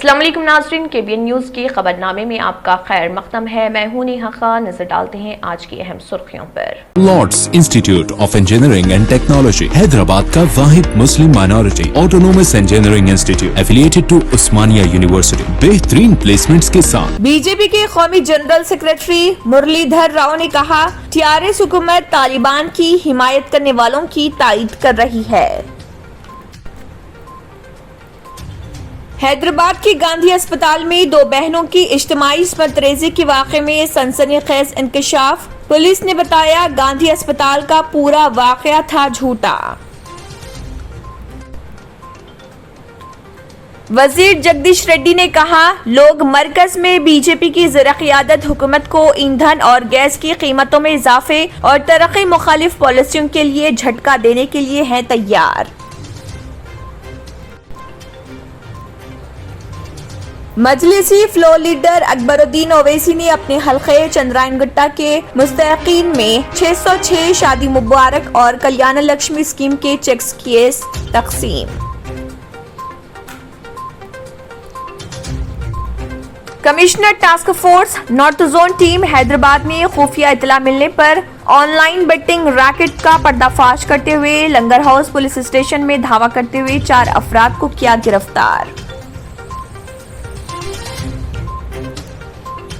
अस्सलाम वालेकुम नाज़रीन, KBN न्यूज़ के खबरनामे में आपका खैर मक़दम है। मैं हूं नेहा खान। नजर डालते हैं आज की अहम सुर्खियों पर। Lords Institute of Engineering and Technology Hyderabad का वाहिद मुस्लिम minority autonomous engineering institute affiliated to Osmania University बेहतरीन प्लेसमेंट्स के साथ। बीजेपी के कौमी जनरल सेक्रेटरी मुरलीधर राव ने कहा, TRS हुकूमत तालिबान की हिमायत करने वालों की तायीद कर रही है। हैदराबाद के गांधी अस्पताल में दो बहनों की इज्तिमाई इस्मत रेज़ी के वाक़े में सनसनीखेज़ इंकशाफ। पुलिस ने बताया गांधी अस्पताल का पूरा वाक़या था झूठा। वजीर जगदीश रेड्डी ने कहा, लोग मरकज में बीजेपी की ज़रा क़ियादत हुकूमत को ईंधन और गैस की कीमतों में इजाफे और तरक्की मुखालिफ पॉलिसियों के लिए झटका देने के लिए हैं तैयार। मजलिसी फ्लोर लीडर अकबरुद्दीन ओवैसी ने अपने हल्के चंद्रायन गुट्टा के मुस्तहिकीन में 606 शादी मुबारक और कल्याण लक्ष्मी स्कीम के चेक्स किए तकसीम। Commissioner task force north zone team Hyderabad में खुफिया इतला मिलने पर ऑनलाइन बेटिंग रैकेट का पर्दाफाश करते हुए लंगर हाउस पुलिस स्टेशन में धावा करते हुए 4 अफराद को किया गिरफ्तार।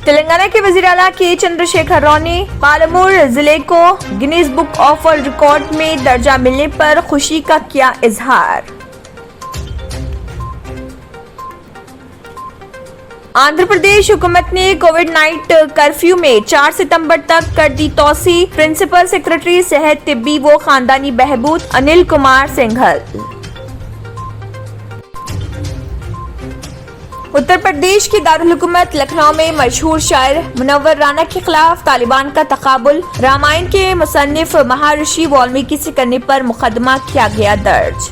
तेलंगाना के वजीर आला के चंद्रशेखर राव ने पालमूर जिले को Guinness book of world record में दर्जा मिलने पर खुशी का किया इजहार। आंध्र प्रदेश हुकूमत ने कोविड नाइट कर्फ्यू में 4 सितंबर तक कर दी तोसी। प्रिंसिपल सेक्रेटरी सेहत तिब्बी व खानदानी बहबूद अनिल कुमार सिंघल। उत्तर प्रदेश की दारुल हुकूमत लखनऊ में मशहूर शायर मुनव्वर राना के खिलाफ तालिबान का तकाबुल। रामायण के मुसन्निफ महर्षि वाल्मीकि से करने पर मुकदमा किया गया दर्ज।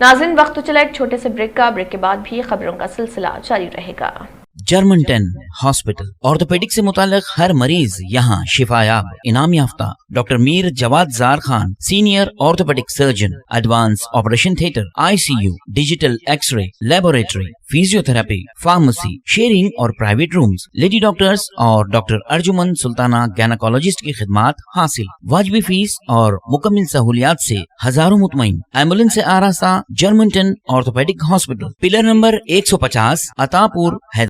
नाज़रीन, वक्त तो चला एक छोटे से ब्रेक का। ब्रेक के बाद भी खबरों का सिलसिला जारी रहेगा। जर्मन 10 हॉस्पिटल ऑर्थोपेडिक से मुताल्लिक हर मरीज यहाँ शिफायाब। इनाम याफ्ता doctor Mir Jawad Jar Khan, senior orthopaedic surgeon, advance operation theatre, ICU, digital X-ray, laboratory, physiotherapy, pharmacy, sharing और प्राइवेट रूम्स, लेडी डॉक्टर्स और डॉक्टर अर्जुमन सुल्ताना गैनाकोलॉजिस्ट की खिदमात हासिल। वाजिबी फीस और मुकम्मल सहूलियात से हजारों मुतमईन। एम्बुलेंस से आरास्ता German 10 orthopaedic hospital, pillar number 150, Attapur, Hyderabad.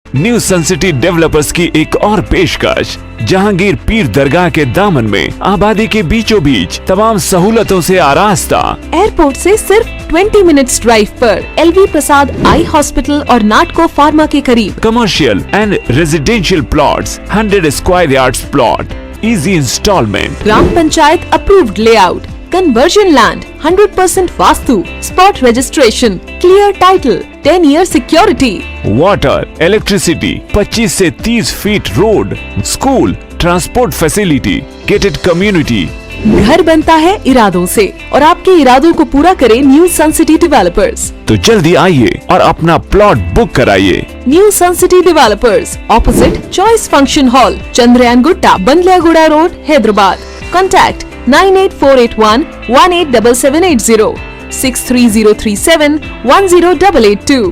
New Sun City Developers की एक और पेशकश जहांगीर पीर दरगाह के दामन में आबादी के बीचों बीच तमाम सहूलतों से आरास्ता। एयरपोर्ट से सिर्फ 20 मिनट्स ड्राइव पर LV प्रसाद आई हॉस्पिटल और नाटको फार्मा के करीब। Commercial and residential plots, 100 square yards plot, easy installment, gram panchayat approved layout, conversion land, 100% vastu, spot registration, clear title, 10 year security, water, electricity, 25 से 30 feet road, school, transport facility, gated community. घर बनता है इरादों से और आपके इरादों को पूरा करे न्यू सन सिटी डेवलपर्स। तो जल्दी आइए और अपना प्लॉट बुक कराइए। New Sun City Developers, opposite Choice Function Hall, Chandrayangutta, Bandlaguda road, Hyderabad. Contact 98481 187780, 63037 10882।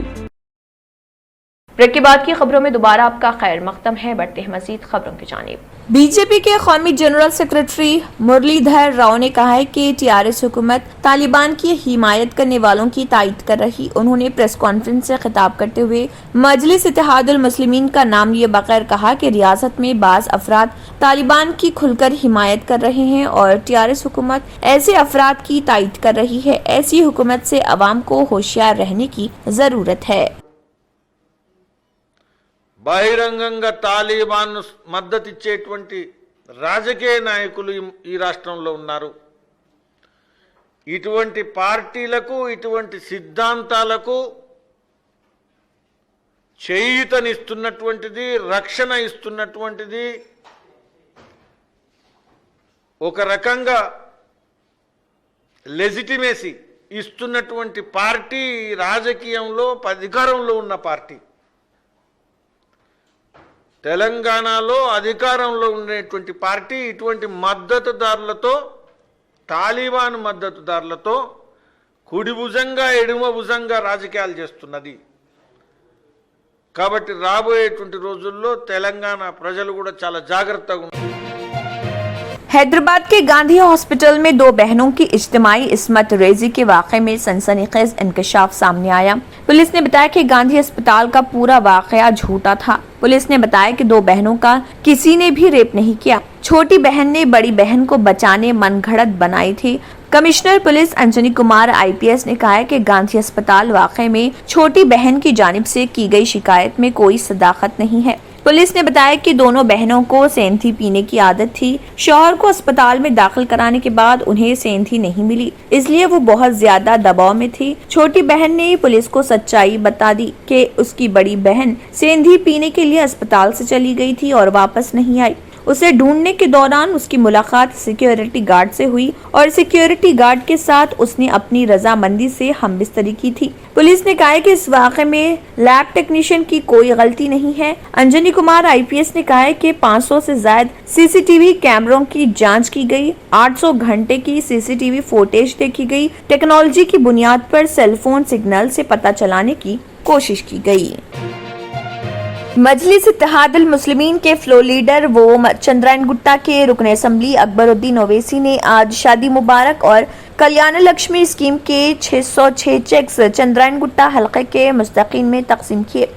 Break के बाद की खबरों में दोबारा आपका खैर मक़दम है। बढ़ते हैं मजीद खबरों की जानिब। बीजेपी के कौमी जनरल सेक्रेटरी मुरलीधर राव ने कहा है कि TRS हुकूमत तालिबान की हिमायत करने वालों की तायीद कर रही। उन्होंने प्रेस कॉन्फ्रेंस से खिताब करते हुए मजलिस इत्तेहादुल मुस्लिमीन का नाम लिए बगैर कहा कि रियासत में बाज़ अफराद तालिबान की खुलकर हिमायत कर रहे हैं और TRS हुकूमत ऐसे अफराद की तायीद कर रही है। ऐसी हुकूमत से अवाम को होशियार रहने की जरूरत है। బహిరంగంగా తాలిబాన్ మద్దతు ఇచ్చేటువంటి రాజకీయ నాయకులు ఈ రాష్ట్రంలో ఉన్నారు. ఇటువంటి పార్టీలకు, ఇటువంటి సిద్ధాంతాలకు చేయూతనిస్తున్నటువంటిది, రక్షణ ఇస్తున్నటువంటిది, ఒక రకంగా లెజిటిమేసీ ఇస్తున్నటువంటి పార్టీ రాజకీయంలో అధికారంలో ఉన్న పార్టీ. తెలంగాణలో అధికారంలో ఉండేటువంటి పార్టీ ఇటువంటి మద్దతుదారులతో, తాలిబాన్ మద్దతుదారులతో కుడి భుజంగా ఎడమ భుజంగా రాజకీయాలు చేస్తున్నది. కాబట్టి రాబోయేటువంటి రోజుల్లో తెలంగాణ ప్రజలు కూడా చాలా జాగ్రత్తగా ఉన్నారు. हैदराबाद के गांधी हॉस्पिटल में दो बहनों की इज्तिमाई इस्मत रेजी के वाक़े में सनसनीखेज इंकशाफ सामने आया. पुलिस ने बताया कि गांधी अस्पताल का पूरा वाक़या झूठा था. पुलिस ने बताया कि दो बहनों का किसी ने भी रेप नहीं किया. छोटी बहन ने बड़ी बहन को बचाने मनगढ़ंत बनाई थी. Commissioner police Anjani Kumar IPS ने कहा है कि गांधी अस्पताल वाक़े में छोटी बहन की जानिब से की गई शिकायत में कोई सदाकत नहीं है. पुलिस ने बताया कि दोनों बहनों को सेंधी पीने की आदत थी. शौहर को अस्पताल में दाखिल कराने के बाद उन्हें सेंधी नहीं मिली, इसलिए वो बहुत ज्यादा दबाव में थी. छोटी बहन ने पुलिस को सच्चाई बता दी कि उसकी बड़ी बहन सेंधी पीने के लिए अस्पताल से चली गई थी और वापस नहीं आई. उसे ढूंढने के दौरान उसकी मुलाकात सिक्योरिटी गार्ड से हुई और सिक्योरिटी गार्ड के साथ उसने अपनी रजामंदी से हमबिस्तरी की थी. पुलिस ने कहा है कि इस वाक़े में लैब टेक्नीशियन की कोई गलती नहीं है. अंजनी कुमार IPS ने कहा है कि 500 से ज्यादा CCTV कैमरों की जांच की गई. 800 घंटे की CCTV फुटेज देखी गई. टेक्नोलॉजी की बुनियाद पर सेलफोन सिग्नल से पता चलाने की कोशिश की गई. मजलिस इत्तेहादुल मुस्लिमीन के फ्लोर लीडर वो चंद्रायन गुट्टा के रुकन असम्बली अकबरुद्दीन ओवैसी ने आज शादी मुबारक और कल्याण लक्ष्मी स्कीम के 606 चेक्स चंद्रायन गुट्टा हलके के मुस्तकीन में तकसीम किए.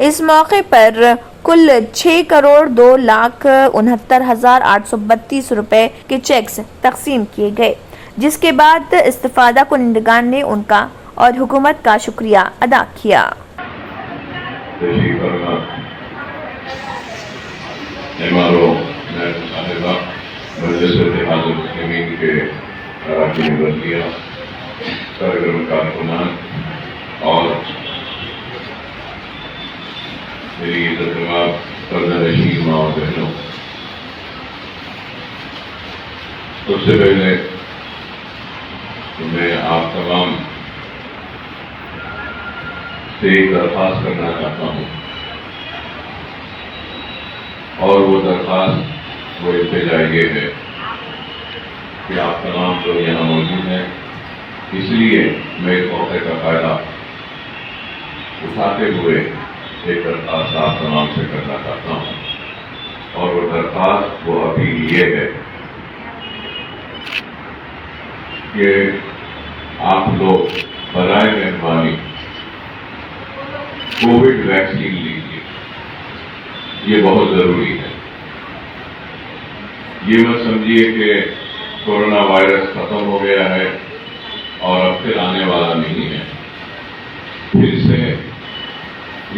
इस मौके पर कुल 6,02,69,832 रुपए के चेक्स तकसीम किए गए, जिसके बाद इस्तिफादा कुनिंदगान ने उनका और हुकूमत का शुक्रिया अदा किया. मजलिस इत्तेहादुल मुस्लिमीन के अरकान वज़ीर, सरगर्म कारकुनान और मेरी इज़्ज़तमाब पर्दानशीन माँ और बहनों, सबसे पहले मैं आप तमाम से एक दरख्वास्त करना चाहता हूँ, और वो दरख्वास्त वो इल्तिजा ये है कि आप तमाम लोग यहाँ मौजूद हैं, इसलिए मैं इस मौके का फायदा उठाते हुए एक दरख्वास्त आप तमाम से करना चाहता हूँ. और वो दरख्वास्त वो अभी ये है कि आप लोग बराए मेहरबानी कोविड वैक्सीन लीजिए, ये बहुत जरूरी है. ये मत समझिए कि कोरोना वायरस खत्म हो गया है और अब फिर आने वाला नहीं है. फिर से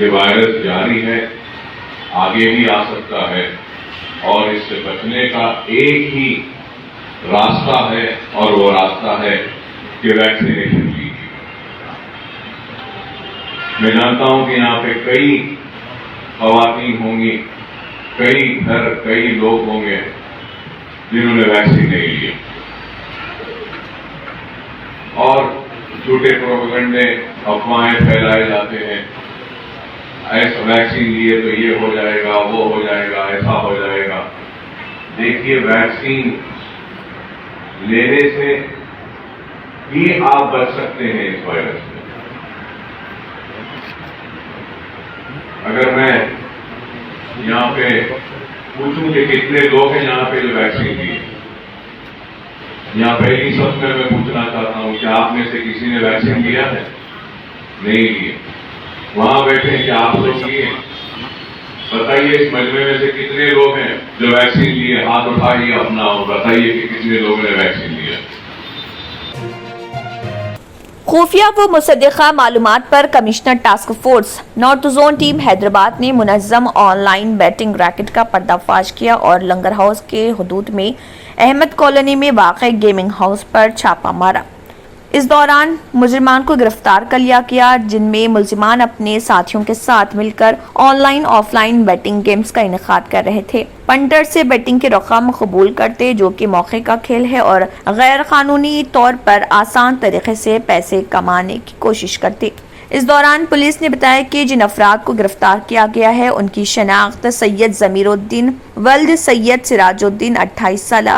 ये वायरस जारी है, आगे भी आ सकता है, और इससे बचने का एक ही रास्ता है, और वो रास्ता है कि वैक्सीनेशन लीजिए. मैं जानता हूं कि यहाँ पे कई ख़वातीन होंगी, कई घर, कई लोग होंगे जिन्होंने वैक्सीन नहीं लिया, और झूठे प्रोपेगेंडे, अफवाहें फैलाए जाते हैं. ऐसा वैक्सीन लिए तो ये हो जाएगा, वो हो जाएगा, ऐसा हो जाएगा. देखिए, वैक्सीन लेने से ही आप बच सकते हैं इस वायरस से. अगर मैं यहाँ पे पूछूं कि कितने लोग हैं यहाँ पे जो वैक्सीन लिए, यहाँ पहली सब में मैं पूछना चाहता हूँ कि आप में से किसी ने वैक्सीन लिया है? नहीं लिए. वहां बैठे कि आप लोग लिए, बताइए इस मजमे में से कितने लोग हैं जो वैक्सीन लिए? हाथ उठाइए अपना और बताइए कि कितने लोगों ने वैक्सीन लिया. खुफिया व मुसद्दिक़ा मालूमात पर commissioner task force north zone team Hyderabad ने मुनज़्ज़म ऑनलाइन बैटिंग रैकेट का पर्दाफाश किया और लंगर हाउस के हुदूद में अहमद कॉलोनी में वाक़ गेमिंग हाउस पर छापा मारा. इस दौरान मुजरिमान को गिरफ्तार कर लिया गया, जिनमें मुलजिमान अपने साथियों के साथ मिलकर ऑनलाइन ऑफलाइन बैटिंग गेम्स का इनेकाद कर रहे थे. पंटर से बैटिंग के रकम कबूल करते, जो कि मौके का खेल है, और गैर कानूनी तौर पर आसान तरीके से पैसे कमाने की कोशिश करते. इस दौरान पुलिस ने बताया कि जिन अफराद को गिरफ्तार किया गया है उनकी शनाख्त सैयद जमीरुद्दीन वल्द सैयद सिराजुद्दीन 28 साल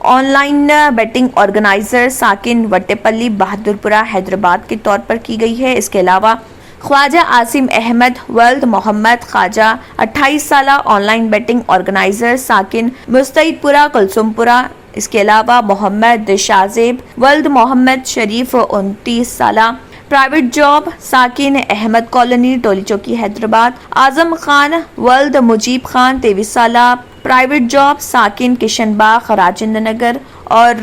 آن لائن بیٹنگ آرگنائزر ساکن وٹپلی بہادرپورہ حیدرآباد کے طور پر کی گئی ہے۔ اس کے علاوہ خواجہ عاصم احمد ولد محمد خواجہ 28 سالہ آن لائن بیٹنگ آرگنائزر ساکن مستعید پورہ کلثوم پورہ۔ اس کے علاوہ محمد شازیب ولد محمد شریف 29 سالہ پرائیویٹ جاب ساکن احمد کالونی ٹولی چوکی حیدرآباد۔ اعظم خان ولد مجیب خان 23 سالہ پرائیویٹ جاب ساکن کشن باغ راجندر نگر، اور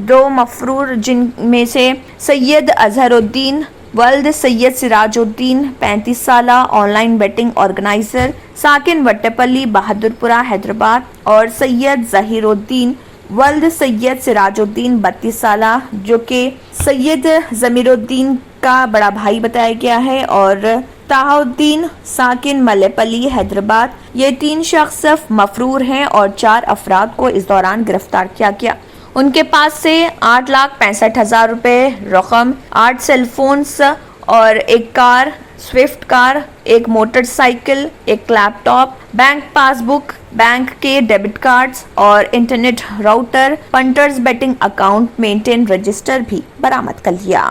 2 مفرور جن میں سے سید اظہر الدین ولد سید سراج الدین 35 سالہ آن لائن بیٹنگ آرگنائزر ساکن وٹپلی بہادرپورہ حیدرآباد، اور سید ظہیر الدین ولد سید سراج الدین 32 سالہ جو کہ سید ضمیر الدین کا بڑا بھائی بتایا گیا ہے، اور طاہا الدین ساکن ملے پلی حیدرآباد۔ یہ 3 شخص مفرور ہیں اور 4 افراد کو اس دوران گرفتار کیا گیا۔ ان کے پاس سے 8,65,000 روپے رقم، 8 سیل فونز اور 1 car Swift car, 1 motorcycle, 1 laptop, bank passbook, bank کے ڈیبٹ کارڈز اور internet router, punters betting account maintain register بھی برآمد کر لیا۔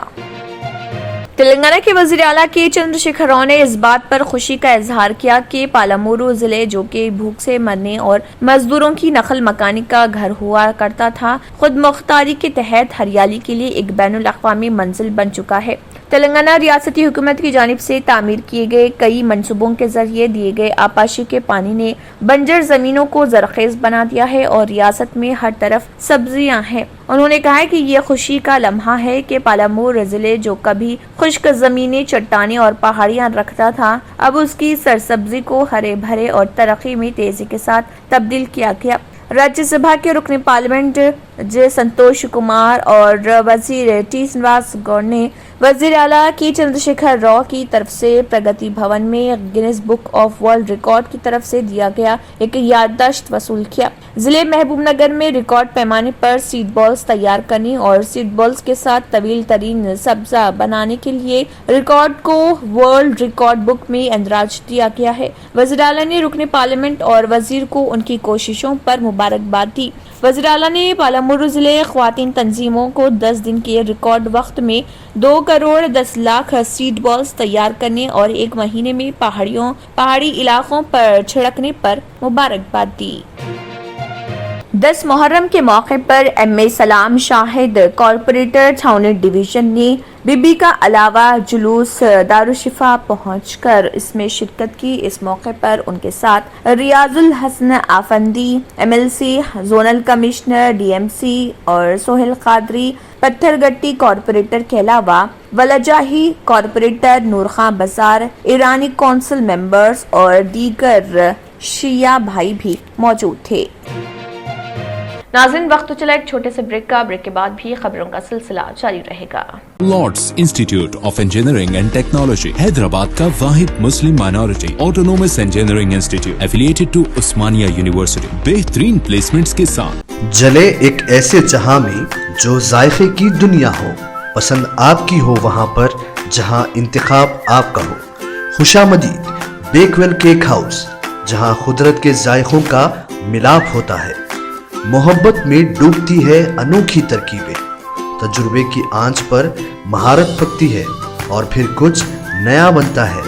تلنگانہ کے وزیر اعلیٰ کے چندر شیکھر راؤ نے اس بات پر خوشی کا اظہار کیا کہ پالامورو ضلع جو کہ بھوک سے مرنے اور مزدوروں کی نقل مکانی کا گھر ہوا کرتا تھا، خود مختاری کے تحت ہریالی کے لیے ایک بین الاقوامی منزل بن چکا ہے۔ تلنگانہ ریاستی حکومت کی جانب سے تعمیر کیے گئے کئی منصوبوں کے ذریعے دیے گئے آبپاشی کے پانی نے بنجر زمینوں کو زرخیز بنا دیا ہے اور ریاست میں ہر طرف سبزیاں ہیں۔ انہوں نے کہا کہ یہ خوشی کا لمحہ ہے کہ پالامور ضلع جو کبھی خشک زمینیں، چٹانیں اور پہاڑیاں رکھتا تھا، اب اس کی سرسبزی کو ہرے بھرے اور ترقی میں تیزی کے ساتھ تبدیل کیا گیا۔ راجیہ سبھا کے رکن پارلیمنٹ جے سنتوش کمار اور وزیر ٹی سرینواس گوڑ نے وزیر اعلیٰ کی چندر شیکھر راؤ کی طرف سے پرگتی بھون میں Guinness book of world record کی طرف سے دیا گیا ایک یادداشت وصول کیا۔ ضلع محبوب نگر میں ریکارڈ پیمانے پر سیڈ بالز تیار کرنے اور سیڈ بالز کے ساتھ طویل ترین سبزہ بنانے کے لیے ریکارڈ کو ورلڈ ریکارڈ بک میں اندراج دیا گیا ہے۔ وزیر اعلیٰ نے رکن پارلیمنٹ اور وزیر کو ان کی کوششوں پر مبارکباد دی۔ وزیر اعلیٰ نے پالامور ضلع خواتین تنظیموں کو 10 دن کے ریکارڈ وقت میں 2,10,00,000 سیڈ بالز تیار کرنے اور 1 مہینے میں پہاڑی علاقوں پر چھڑکنے پر مبارکباد دی۔ 10 محرم کے موقع پر ایم اے سلام شاہد کارپوریٹر چھاؤنی ڈویژن نے بی بی کا علاوہ جلوس دارالشفا پہنچ کر اس میں شرکت کی۔ اس موقع پر ان کے ساتھ Riaz ul-Hasan Effendi M L C, zonal commissioner D M C اور سہیل قادری پتھر گٹی کارپوریٹر کے علاوہ ولجاہی کارپوریٹر نور خان بازار، ایرانی کونسل ممبرز اور دیگر شیعہ بھائی بھی موجود تھے۔ ناظرین وقت تو چلا ایک چھوٹے سے بریک کا، بریک کے بعد بھی خبروں کا سلسلہ جاری رہے گا۔ Lords Institute of Engineering and Technology Hyderabad کا واحد مسلم minority autonomous engineering institute affiliated to Osmania University, بہترین پلیسمنٹس کے ساتھ۔ جلے ایک ایسے جہاں میں جو ذائقے کی دنیا ہو، پسند آپ کی ہو وہاں پر جہاں انتخاب آپ کا ہو۔ خوشامدید بیک ویل کیک ہاؤس، جہاں قدرت کے ذائقوں کا ملاپ ہوتا ہے، محبت میں ڈوبتی ہے انوکھی ترکیبیں، تجربے کی آنچ پر مہارت پکتی ہے اور پھر کچھ نیا بنتا ہے۔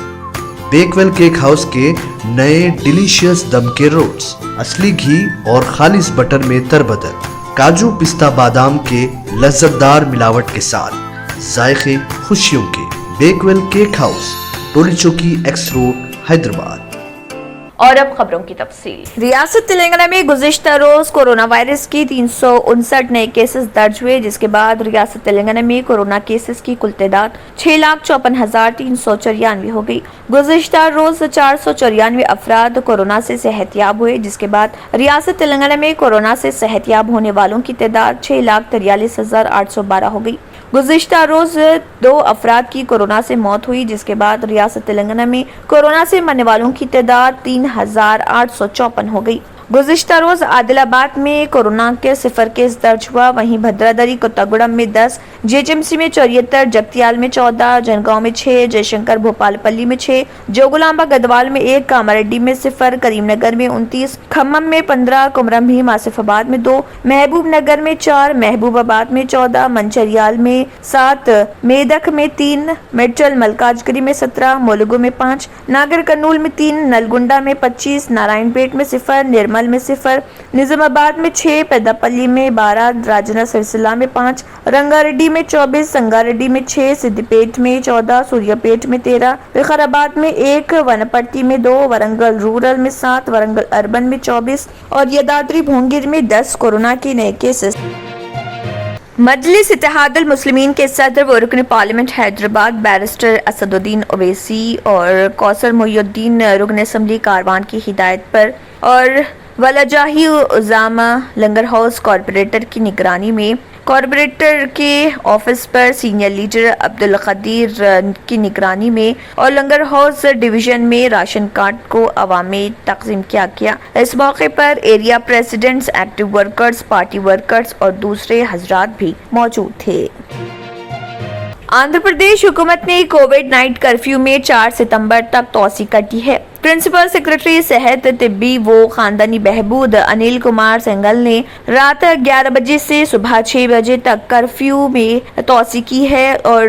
بیک ویل کیک ہاؤس کے نئے ڈیلیشیس دم کے روٹس، اصلی گھی اور خالص بٹر میں تربدر، کاجو پستہ بادام کے لذت دار ملاوٹ کے ساتھ، ذائقے خوشیوں کے۔ Back well cake house, Toli Chowki x road, Hyderabad. اور اب خبروں کی تفصیل۔ ریاست تلنگانہ میں گزشتہ روز کورونا وائرس کے 359 نئے کیسز درج ہوئے، جس کے بعد ریاست تلنگانہ میں کورونا کیسز کی کل تعداد 6,54,394 ہو گئی۔ گزشتہ روز 494 افراد کورونا سے صحت یاب ہوئے، جس کے بعد ریاست تلنگانہ میں کورونا سے صحت یاب ہونے والوں کی تعداد 6,43,812 ہو گئی۔ گزشتہ روز 2 افراد کی کورونا سے موت ہوئی، جس کے بعد ریاست تلنگانہ میں کورونا سے مرنے والوں کی تعداد 3,854 ہو گئی۔ गुज़िश्ता रोज आदिलाबाद में कोरोना के 0 केस दर्ज हुआ। वहीं भद्रादरी, कोत्तागुड़म में 10, जेएचएमसी में 74, जगतियाल में 14, जनगांव में 6, जयशंकर भोपालपल्ली में 6, जोगुलांबा गदवाल में 1, कामारेड्डी में 0, करीमनगर में 29, खम्मम में 15, कुमरम भीम आसिफाबाद में 2, महबूब नगर में 4, महबूबाबाद में 14, मंचरियाल में 7, मेदक में 3, मेडचल मलकाजगिरी में 17, मुलुगु में 5, नागर कर्नूल में 3, नलगुंडा में 25, नारायणपेट में 0, निर्मल में 0, निजामाबाद में 6, पेद्दापल्ली में 12, राजना सिरसिला में 5, रंगारेड्डी में 24, संगारेड्डी में 6, सिद्दीपेट में 14, सूर्यापेट में 13, विकाराबाद में 1, वनपर्ती में 2, वरंगल रूरल में 7, वरंगल अर्बन में 24 और यदाद्री भोंगिर में 10 कोरोना के नए केसेस। मजलिस इत्तेहादुल मुस्लिमीन के सदर व रुकन पार्लियामेंट हैदराबाद बैरिस्टर असदुद्दीन ओवैसी और कौसर मोहिउद्दीन रुकन असम्बली कारवान की हिदायत पर और वलाजाही उज़ामा लंगर हाउस कॉरपोरेटर की निगरानी में कॉरपोरेटर के ऑफिस पर सीनियर लीडर अब्दुल कदीर की निगरानी में और लंगर हाउस डिवीजन में राशन कार्ड को अवाम में तक़सीम किया गया। इस मौके पर area presidents, active workers, party workers और दूसरे हजरात भी मौजूद थे। आंध्र प्रदेश हुकूमत ने कोविड नाइट कर्फ्यू में 4 सितंबर तक तोसी कर दी है। प्रिंसिपल सेक्रेटरी सेहत, तिब्बी व खानदानी बहबूद अनिल कुमार सेंगल ने रात 11 बजे से सुबह 6 बजे तक कर्फ्यू में तोसी की है और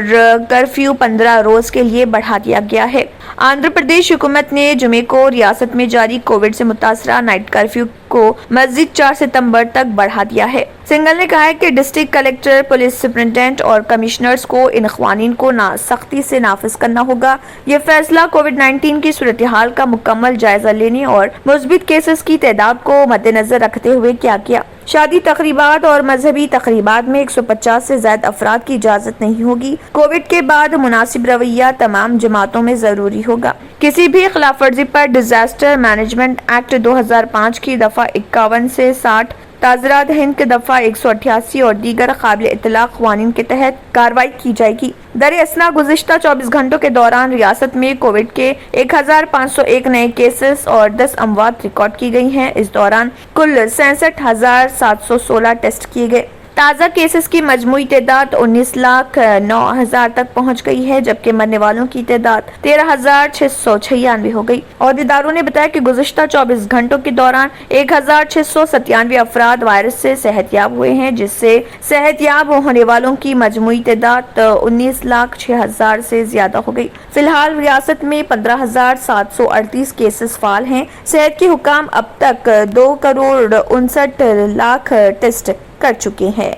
कर्फ्यू 15 रोज के लिए बढ़ा दिया गया है। आंध्र प्रदेश हुकूमत ने जुमे को रियासत में जारी कोविड से मुतासरा नाइट कर्फ्यू को मजीद 4 सितंबर तक बढ़ा दिया है। सिंगल ने कहा है कि डिस्ट्रिक्ट कलेक्टर, पुलिस सुपरिटेंडेंट और कमिश्नर्स को इन क़वानीन को सख्ती से नाफिज करना होगा। ये फैसला कोविड-19 की सूरत हाल का मुकम्मल जायजा लेने और मुस्बित केसेस की तादाद को मद्देनजर रखते हुए किया गया। शादी तकरीबात और मजहबी तकरीबात में 150 से ज्यादा अफराद की इजाजत नहीं होगी। कोविड के बाद मुनासिब रवैया तमाम जमातों में जरूरी होगा। किसी भी खिलाफ वर्जी पर डिजास्टर मैनेजमेंट एक्ट 2005 की दफा 51 से 60, ताज़रात हिंद के दफा 188 और दीगर काबिल इत्तला क़वानीन के तहत कार्रवाई की जाएगी। दरअसल गुज़िश्ता 24 घंटों के दौरान रियासत में कोविड के 1501 नए केसेस और 10 अमवात रिकॉर्ड की गई हैं। इस दौरान कुल 66,716 टेस्ट किए गए। ताज़ा केसेस की मजमूई तादाद 19,09,000 तक पहुंच गई है, जबकि मरने वालों की तादाद 13,696 हो गई। अहदेदारों ने बताया कि गुज़िश्ता 24 घंटों के दौरान 1,697 अफराद वायरस से सेहतयाब हुए हैं, जिससे सेहतयाब होने वालों की मजमूई तादाद 19,06,000 से ज्यादा हो गई। फिलहाल रियासत में 15,738 केसेस फाल हैं। सेहत के हुकाम अब तक 2,59,00,000 टेस्ट कर चुके हैं।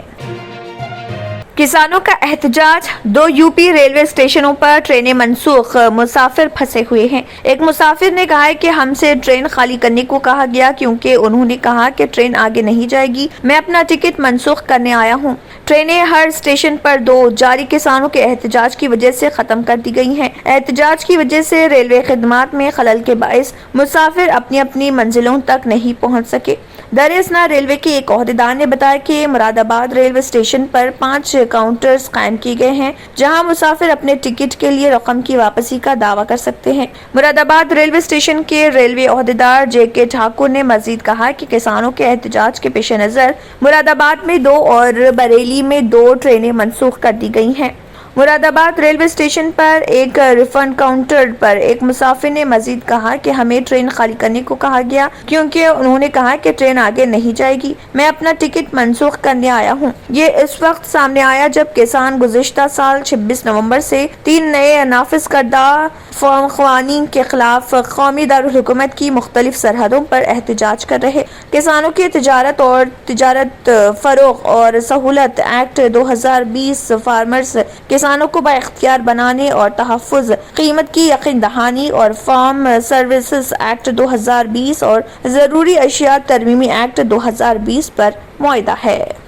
किसानों का एहतजाज, 2 यूपी रेलवे स्टेशनों पर ट्रेनें मनसूख, मुसाफिर फंसे हुए हैं। एक मुसाफिर ने कहा है कि हमसे ट्रेन खाली करने को कहा गया क्योंकि उन्होंने कहा कि ट्रेन आगे नहीं जाएगी। मैं अपना टिकट मनसूख करने आया हूं। ट्रेनें हर स्टेशन पर 2 जारी किसानों के एहतजाज की वजह से खत्म कर दी गई हैं। एहतजाज की वजह से रेलवे खिदमात में खलल के बायस मुसाफिर अपनी अपनी मंजिलों तक नहीं पहुँच सके। दरअसल रेलवे के एक अहदेदार ने बताया कि मुरादाबाद रेलवे स्टेशन पर 5 काउंटर्स कायम किए गए हैं, जहां मुसाफिर अपने टिकट के लिए रकम की वापसी का दावा कर सकते हैं। मुरादाबाद रेलवे स्टेशन के रेलवे अहदेदार JK ठाकुर ने मजीद कहा कि किसानों के एहतजाज के पेश नजर मुरादाबाद में 2 और बरेली में 2 ट्रेनें मनसूख कर दी गई हैं। मुरादाबाद रेलवे स्टेशन पर एक रिफंड काउंटर पर एक मुसाफिर ने मजीद कहा कि हमें ट्रेन खाली करने को कहा गया क्योंकि उन्होंने कहा कि ट्रेन आगे नहीं जाएगी। मैं अपना टिकट मनसूख करने आया हूं। ये इस वक्त सामने आया जब किसान गुज़िश्ता साल 26 नवंबर से 3 नए नाफिज करदा क़वानीन के खिलाफ कौमी दारुल हुकूमत की मुख्तलिफ सरहदों पर एहतजाज कर रहे। किसानों की तिजारत और तिजारत फरोग और सहूलत एक्ट 2020 फार्मर्स किसानों को बाइख्तियार बनाने और तहफ़्फ़ुज़ कीमत की यकीन दहानी और फार्म सर्विसेज एक्ट 2020 और ज़रूरी अशिया तरमीमी एक्ट 2020 पर मुआहिदा है।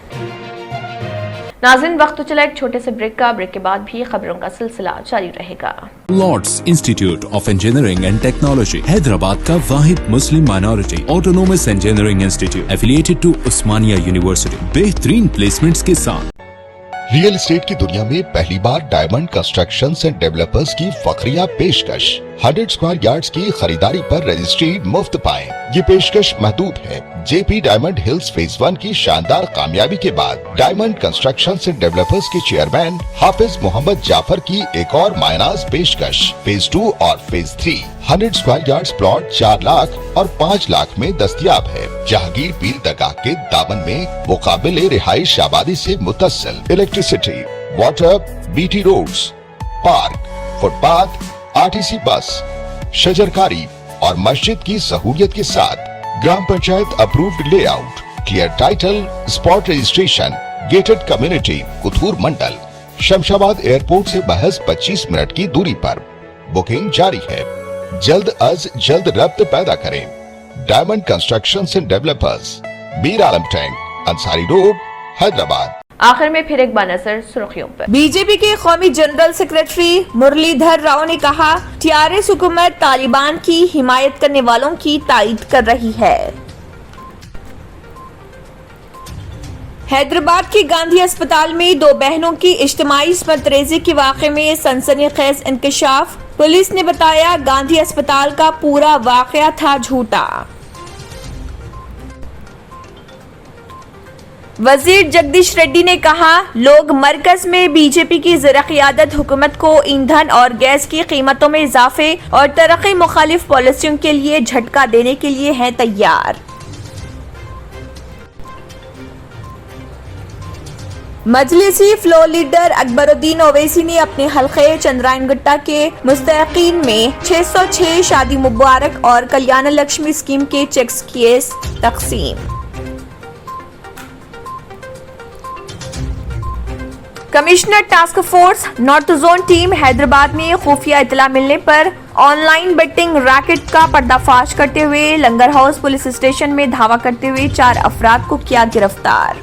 नाज़रीन, वक्त तो चला एक छोटे से ब्रेक का। ब्रेक के बाद भी खबरों का सिलसिला जारी रहेगा। Lords Institute of Engineering and Technology Hyderabad का वाहिद मुस्लिम minority autonomous engineering institute affiliated to Osmania University, बेहतरीन प्लेसमेंट्स के साथ। रियल एस्टेट की दुनिया में पहली बार डायमंड कंस्ट्रक्शंस एंड डेवलपर्स की फखरिया पेशकश 100 स्क्वायर यार्ड्स की खरीदारी पर रजिस्ट्री मुफ्त पाएं। ये पेशकश महदूद है। जेपी डायमंड हिल्स फेज 1 की शानदार कामयाबी के बाद डायमंड कंस्ट्रक्शन एंड डेवलपर्स के चेयरमैन हाफिज मोहम्मद जाफर की एक और मायनाज पेशकश फेज 2 और phase 3 100 square yards plot 4 lakh और 5 लाख में दस्तयाब है। जहांगीर पीर दरगाह के दामन में मुकाबिल रिहाइश आबादी से मुतस्सिल electricity, water, BT roads, park, footpath, RTC bus, शजरकारी और मस्जिद की सहूलियत के साथ gram panchayat approved layout, clear title, spot registration, gated community, Kothur mandal, Shamshabad airport से महज 25 मिनट की दूरी पर। बुकिंग जारी है। जल्द अज जल्द रब्त पैदा करें। Diamond construction and developers, Mir Alam tank, Ansari road, Hyderabad. आखिर में फिर एक बार नजर सुर्खियों पर। बीजेपी के कौमी जनरल सेक्रेटरी मुरलीधर राव ने कहा, टीआरएस हुकूमत तालिबान की हिमायत करने वालों की तायीद कर रही है। हैदराबाद के गांधी अस्पताल में 2 बहनों की इज्तिमाई इस्मत रेजी के वाक़े में सनसनीखेज इंकशाफ। पुलिस ने बताया गांधी अस्पताल का पूरा वाक़या था झूठा। वजीर जगदीश रेड्डी ने कहा, लोग मरकज में बीजेपी की ज़र-क़ियादत हुकूमत को ईंधन और गैस की कीमतों में इजाफे और तरक्की मुखालिफ पॉलिसियों के लिए झटका देने के लिए हैं तैयार। मजलिसी फ्लोर लीडर अकबरुद्दीन ओवैसी ने अपने हल्के चंद्रायनगुट्टा के मुस्तहिकीन में 606 शादी मुबारक और कल्याण लक्ष्मी स्कीम के चेक्स किए तकसीम। Commissioner task force north zone team Hyderabad में खुफिया इतला मिलने पर ऑनलाइन बेटिंग रैकेट का पर्दाफाश करते हुए लंगर हाउस पुलिस स्टेशन में धावा करते हुए 4 अफराद को किया गिरफ्तार।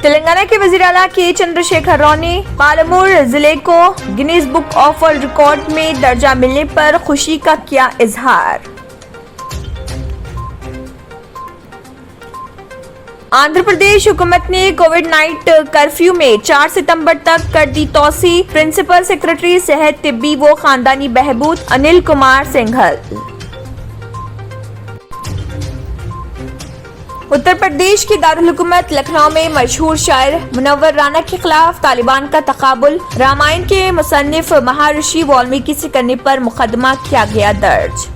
तेलंगाना के वजीर आला के चंद्रशेखर राव ने पालमूर जिले को Guinness book of world record में दर्जा मिलने पर खुशी का किया इजहार। आंध्र प्रदेश हुकूमत ने कोविड नाइट कर्फ्यू में 4 सितंबर तक कर दी तोसी। प्रिंसिपल सेक्रेटरी सेहत, तिब्बी व खानदानी बहबूद अनिल कुमार सिंघल। उत्तर प्रदेश की दारुल हुकूमत लखनऊ में मशहूर शायर मुनव्वर राना के खिलाफ तालिबान का तकाबुल। रामायण के मुसन्निफ महर्षि वाल्मीकि से करने पर मुकदमा किया गया दर्ज।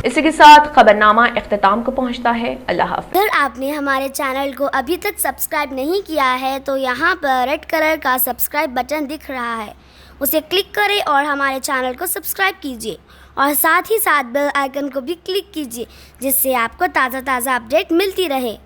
इसी के साथ खबरनामा इख्तिताम को पहुंचता है। अल्लाह हाफ़िज़। अगर आपने हमारे चैनल को अभी तक सब्सक्राइब नहीं किया है तो यहाँ पर रेड कलर का सब्सक्राइब बटन दिख रहा है, उसे क्लिक करें और हमारे चैनल को सब्सक्राइब कीजिए और साथ ही साथ बेल आइकन को भी क्लिक कीजिए, जिससे आपको ताज़ा अपडेट मिलती रहे।